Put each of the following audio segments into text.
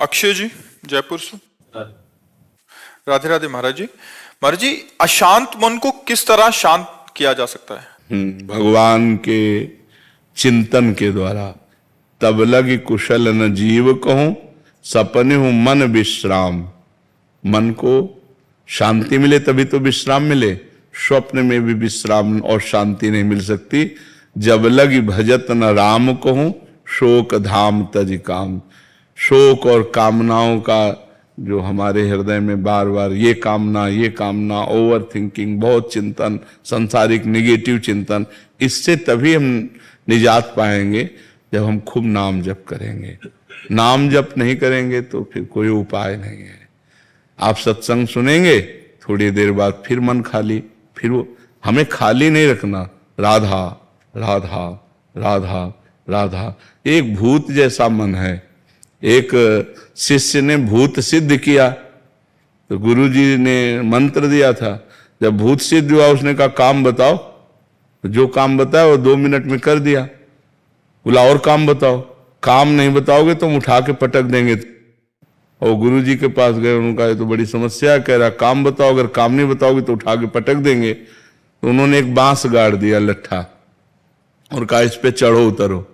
अक्षय जी जयपुर से। राधे राधे महाराज जी। महाराज जी, अशांत मन को किस तरह शांत किया जा सकता है? भगवान के चिंतन के द्वारा। तब लगी कुशल न जीव कहूं, सपने हूं मन विश्राम। मन को शांति मिले तभी तो विश्राम मिले। स्वप्न में भी विश्राम और शांति नहीं मिल सकती। जब लगी भजत न राम कहूं, शोक धाम तज काम। शोक और कामनाओं का जो हमारे हृदय में बार बार ये कामना, ओवर थिंकिंग, बहुत चिंतन, संसारिक निगेटिव चिंतन, इससे तभी हम निजात पाएंगे जब हम खूब नाम जप करेंगे। नाम जप नहीं करेंगे तो फिर कोई उपाय नहीं है। आप सत्संग सुनेंगे, थोड़ी देर बाद फिर मन खाली, फिर वो हमें खाली नहीं रखना। राधा राधा राधा राधा। एक भूत जैसा मन है। एक शिष्य ने भूत सिद्ध किया तो गुरुजी ने मंत्र दिया था। जब भूत सिद्ध हुआ उसने कहा काम बताओ, तो जो काम बताया वो 2 मिनट में कर दिया। बोला और काम बताओ। काम नहीं बताओगे तो हम उठा के पटक देंगे। और गुरुजी के पास गए, उनका ये तो बड़ी समस्या है। कह रहा काम बताओ, अगर काम नहीं बताओगे तो उठा के पटक देंगे। तो उन्होंने एक बांस गाड़ दिया लट्ठा और कहा इस पे चढ़ो उतरो,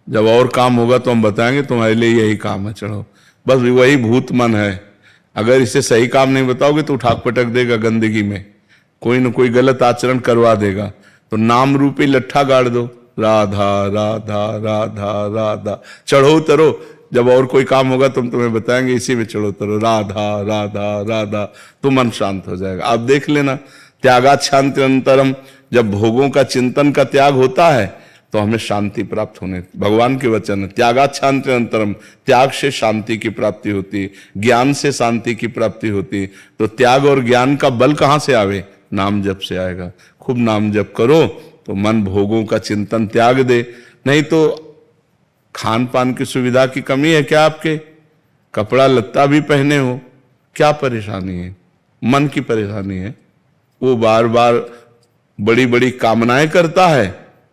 जब और काम होगा तो हम बताएंगे, तुम्हारे लिए यही काम है, चढ़ो। बस वही भूत मन है। अगर इसे सही काम नहीं बताओगे तो उठा पटक देगा गंदगी में, कोई न कोई गलत आचरण करवा देगा। तो नाम रूपी लट्ठा गाड़ दो, राधा राधा राधा राधा, चढ़ो उतरो, जब और कोई काम होगा तो हम तुम्हें बताएंगे, इसी में चढ़ो उतरो, राधा राधा राधा, तो मन शांत हो जाएगा। आप देख लेना, त्यागात शांति अंतरम। जब भोगों का चिंतन का त्याग होता है तो हमें शांति प्राप्त होने, भगवान के वचन है, त्यागात शांति अंतरम। त्याग से शांति की प्राप्ति होती, ज्ञान से शांति की प्राप्ति होती। तो त्याग और ज्ञान का बल कहाँ से आवे? नाम जप से आएगा। खूब नाम जप करो तो मन भोगों का चिंतन त्याग दे। नहीं तो खान पान की सुविधा की कमी है क्या आपके? कपड़ा लत्ता भी पहने हो, क्या परेशानी है? मन की परेशानी है। वो बार बार बड़ी बड़ी कामनाएं करता है,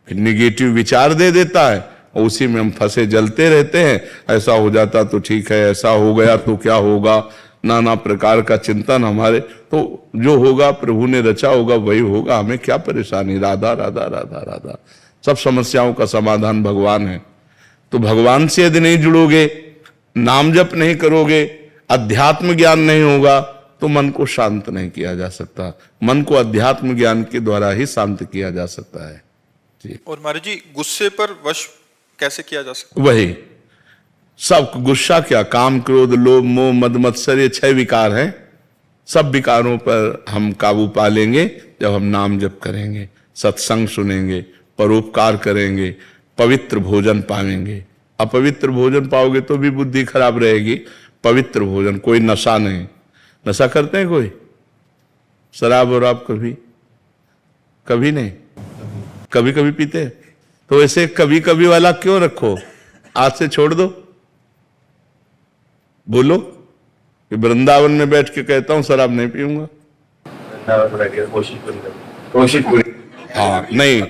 फिर निगेटिव विचार दे देता है और उसी में हम फंसे जलते रहते हैं। ऐसा हो जाता तो ठीक है, ऐसा हो गया तो क्या होगा, नाना प्रकार का चिंतन हमारे। तो जो होगा प्रभु ने रचा होगा वही होगा, हमें क्या परेशानी? राधा राधा राधा राधा। सब समस्याओं का समाधान भगवान है। तो भगवान से यदि नहीं जुड़ोगे, नाम जप नहीं करोगे, अध्यात्म ज्ञान नहीं होगा तो मन को शांत नहीं किया जा सकता। मन को अध्यात्म ज्ञान के द्वारा ही शांत किया जा सकता है जी। और महाराज जी, गुस्से पर वश कैसे किया जा सकता? वही सब गुस्सा क्या, काम क्रोध लोभ मोह मद मत्सर, ये 6 विकार हैं। सब विकारों पर हम काबू पा लेंगे जब हम नाम जप करेंगे, सत्संग सुनेंगे, परोपकार करेंगे, पवित्र भोजन पाएंगे। अपवित्र भोजन पाओगे तो भी बुद्धि खराब रहेगी। पवित्र भोजन, कोई नशा नहीं। नशा करते हैं कोई? शराब और आप कभी नहीं, कभी कभी पीते। तो ऐसे कभी कभी वाला क्यों रखो? आज से छोड़ दो। बोलो कि वृंदावन में बैठ के कहता हूं शराब नहीं पीऊंगा। हाँ नहीं,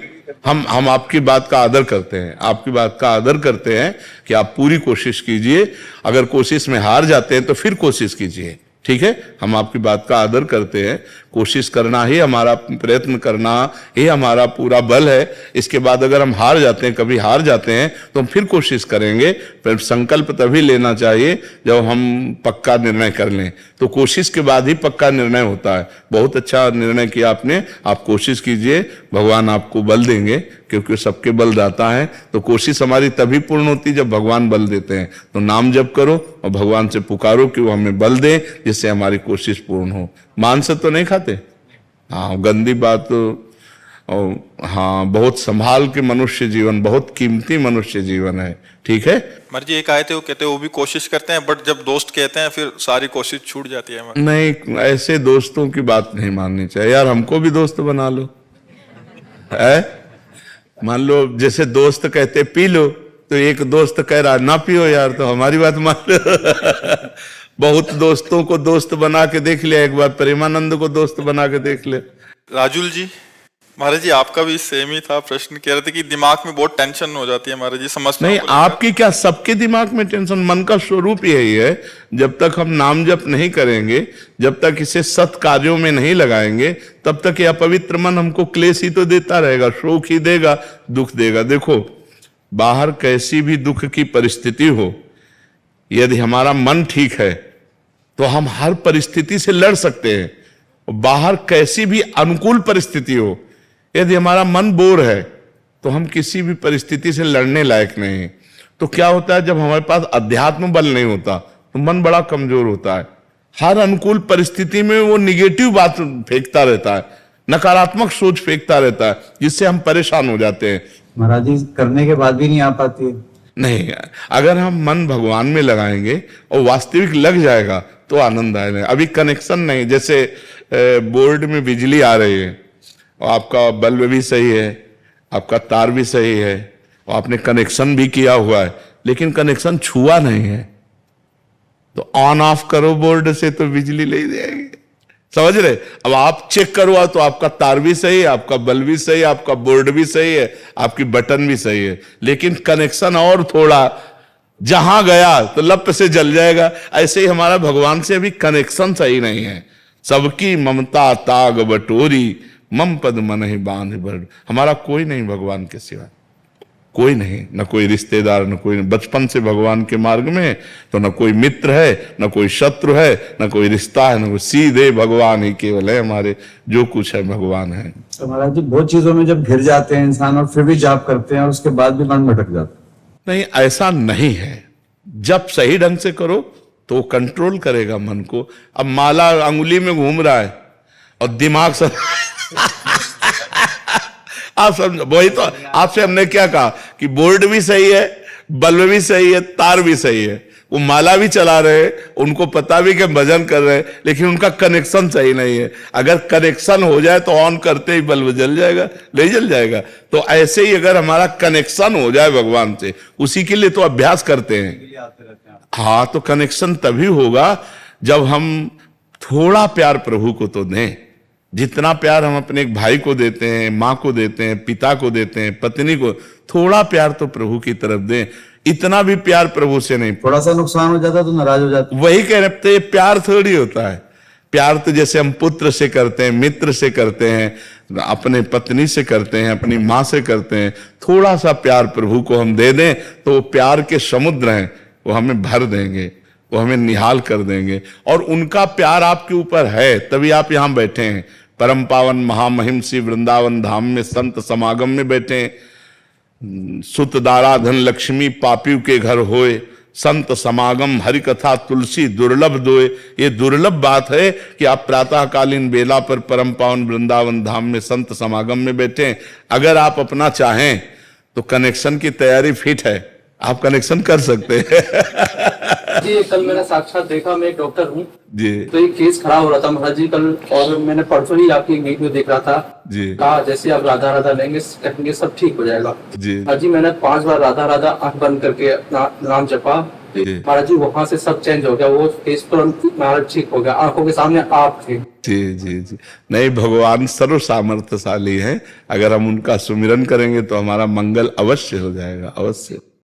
हम आपकी बात का आदर करते हैं, आपकी बात का आदर करते हैं कि आप पूरी कोशिश कीजिए। अगर कोशिश में हार जाते हैं तो फिर कोशिश कीजिए, ठीक है? हम आपकी बात का आदर करते हैं। कोशिश करना ही हमारा, प्रयत्न करना ही हमारा पूरा बल है। इसके बाद अगर हम हार जाते हैं, कभी हार जाते हैं, तो हम फिर कोशिश करेंगे। फिर संकल्प तभी लेना चाहिए जब हम पक्का निर्णय कर लें। तो कोशिश के बाद ही पक्का निर्णय होता है। बहुत अच्छा निर्णय किया आपने, आप कोशिश कीजिए, भगवान आपको बल देंगे, क्योंकि सबके बल दाता है। तो कोशिश हमारी तभी पूर्ण होती जब भगवान बल देते हैं। तो नाम जप करो और भगवान से पुकारो कि वो हमें बल दे, जिससे हमारी कोशिश पूर्ण हो। मांस तो नहीं खाते? हाँ, गंदी बात। हाँ, बहुत संभाल के मनुष्य जीवन, बहुत कीमती मनुष्य जीवन है, ठीक है? महाराज जी, एक आए थे, वो कहते हैं वो भी कोशिश करते हैं, बट जब दोस्त कहते हैं फिर सारी कोशिश छूट जाती है। नहीं, ऐसे दोस्तों की बात नहीं माननी चाहिए यार। हमको भी दोस्त बना लो, है? मान लो जैसे दोस्त कहते पी लो, तो एक दोस्त कह रहा ना पियो यार, तो हमारी बात मान लो। बहुत दोस्तों को दोस्त बना के देख लिया, एक बार प्रेमानंद को दोस्त बना के देख ले। राजुल जी, महाराज जी आपका भी सेम ही था प्रश्न, कह रहे थे कि दिमाग में बहुत टेंशन हो जाती है महाराज जी समस्या। नहीं, आपकी क्या, सबके दिमाग में टेंशन। मन का स्वरूप यही है, जब तक हम नाम जप नहीं करेंगे, जब तक इसे सत कार्यों में नहीं लगाएंगे, तब तक ये अपवित्र मन हमको क्लेश ही तो देता रहेगा, शोक ही देगा, दुख देगा। देखो, बाहर कैसी भी दुख की परिस्थिति हो, यदि हमारा मन ठीक है तो हम हर परिस्थिति से लड़ सकते हैं। बाहर कैसी भी अनुकूल परिस्थिति हो, यदि हमारा मन बोर है तो हम किसी भी परिस्थिति से लड़ने लायक नहीं है। तो क्या होता है, जब हमारे पास अध्यात्म बल नहीं होता तो मन बड़ा कमजोर होता है। हर अनुकूल परिस्थिति में वो निगेटिव बात फेंकता रहता है, नकारात्मक सोच फेंकता रहता है, जिससे हम परेशान हो जाते हैं। महाराज जी करने के बाद भी नहीं आ पाती है। नहीं, अगर हम मन भगवान में लगाएंगे और वास्तविक लग जाएगा तो आनंद आएगा। अभी कनेक्शन नहीं, जैसे बोर्ड में बिजली आ रही है और आपका बल्ब भी सही है, आपका तार भी सही है और आपने कनेक्शन भी किया हुआ है, लेकिन कनेक्शन छुआ नहीं है, तो ऑन ऑफ करो बोर्ड से तो बिजली ले जाएगी। समझ रहे? अब आप चेक करो तो आपका तार भी सही है, आपका बल्ब भी सही है, आपका बोर्ड भी सही है, आपकी बटन भी सही है, लेकिन कनेक्शन और थोड़ा जहां गया तो लप से जल जाएगा। ऐसे ही हमारा भगवान से अभी कनेक्शन सही नहीं है। सबकी ममता ताग बटोरी, मम पद मन ही बांध बड़। हमारा कोई नहीं भगवान के सिवा, कोई नहीं, न कोई रिश्तेदार, न कोई, बचपन से भगवान के मार्ग में है तो न कोई मित्र है, न कोई शत्रु है, न कोई रिश्ता है, न कोई, सीधे भगवान ही केवल है हमारे, जो कुछ है भगवान है। तो महाराज जी बहुत चीजों में जब घिर जाते हैं इंसान और फिर भी जाप करते हैं और उसके बाद भी मन भटक जाता है। नहीं, ऐसा नहीं है। जब सही ढंग से करो तो वो कंट्रोल करेगा मन को। अब माला अंगुली में घूम रहा है और दिमाग सब आप समझो, वही तो आपसे हमने क्या कहा कि बोर्ड भी सही है, बल्ब भी सही है, तार भी सही है, वो माला भी चला रहे हैं, उनको पता भी कि भजन कर रहे हैं, लेकिन उनका कनेक्शन सही नहीं है। अगर कनेक्शन हो जाए तो ऑन करते ही बल्ब जल जाएगा, नहीं जल जाएगा। तो ऐसे ही अगर हमारा कनेक्शन हो जाए भगवान से, उसी के लिए तो अभ्यास करते हैं। हाँ, तो कनेक्शन तभी होगा जब हम थोड़ा प्यार प्रभु को तो दें। जितना प्यार हम अपने एक भाई को देते हैं, माँ को देते हैं, पिता को देते हैं, पत्नी को, थोड़ा प्यार तो प्रभु की तरफ दें। इतना भी प्यार प्रभु से नहीं। थोड़ा सा नुकसान हो जाता तो नाराज हो जाता। वही कह रहे थे, प्यार थोड़ी होता है। प्यार तो जैसे हम पुत्र से करते हैं, मित्र से करते हैं, अपने पत्नी से करते हैं, अपनी माँ से करते हैं। थोड़ा सा प्यार प्रभु को हम दे दें तो वो प्यार के समुद्र हैं, वो हमें भर देंगे, वो हमें निहाल कर देंगे। और उनका प्यार आपके ऊपर है, तभी आप यहां बैठे हैं। परम पावन महामहिम श्री वृंदावन धाम में संत समागम में बैठे हैं। सुत दारा धन लक्ष्मी पापियों के घर होए, संत समागम हरि कथा तुलसी दुर्लभ दोए। ये दुर्लभ बात है कि आप प्रातःकालीन बेला पर परम पावन वृंदावन धाम में संत समागम में बैठे हैं। अगर आप अपना चाहें तो कनेक्शन की तैयारी फिट है, आप कनेक्शन कर सकते हैं। जी कल मैंने साक्षात देखा, मैं एक डॉक्टर हूँ जी। तो एक केस खड़ा हो रहा था महाराज जी कल, और मैंने परसों ही आपकी वीडियो देख रहा था जी। कहा जैसे आप राधा राधा लेंगे कहेंगे सब ठीक हो जाएगा जी। महाराज जी मैंने 5 बार राधा राधा आंख बंद करके अपना नाम जपा महाराज जी, वहां से सब चेंज हो गया, वो केस तुरंत महाराज ठीक हो गया, आंखों के सामने आप थे। जी जी जी। नहीं, भगवान सर्व सामर्थ्यशाली हैं। अगर हम उनका सुमिरन करेंगे तो हमारा मंगल अवश्य हो जाएगा, अवश्य।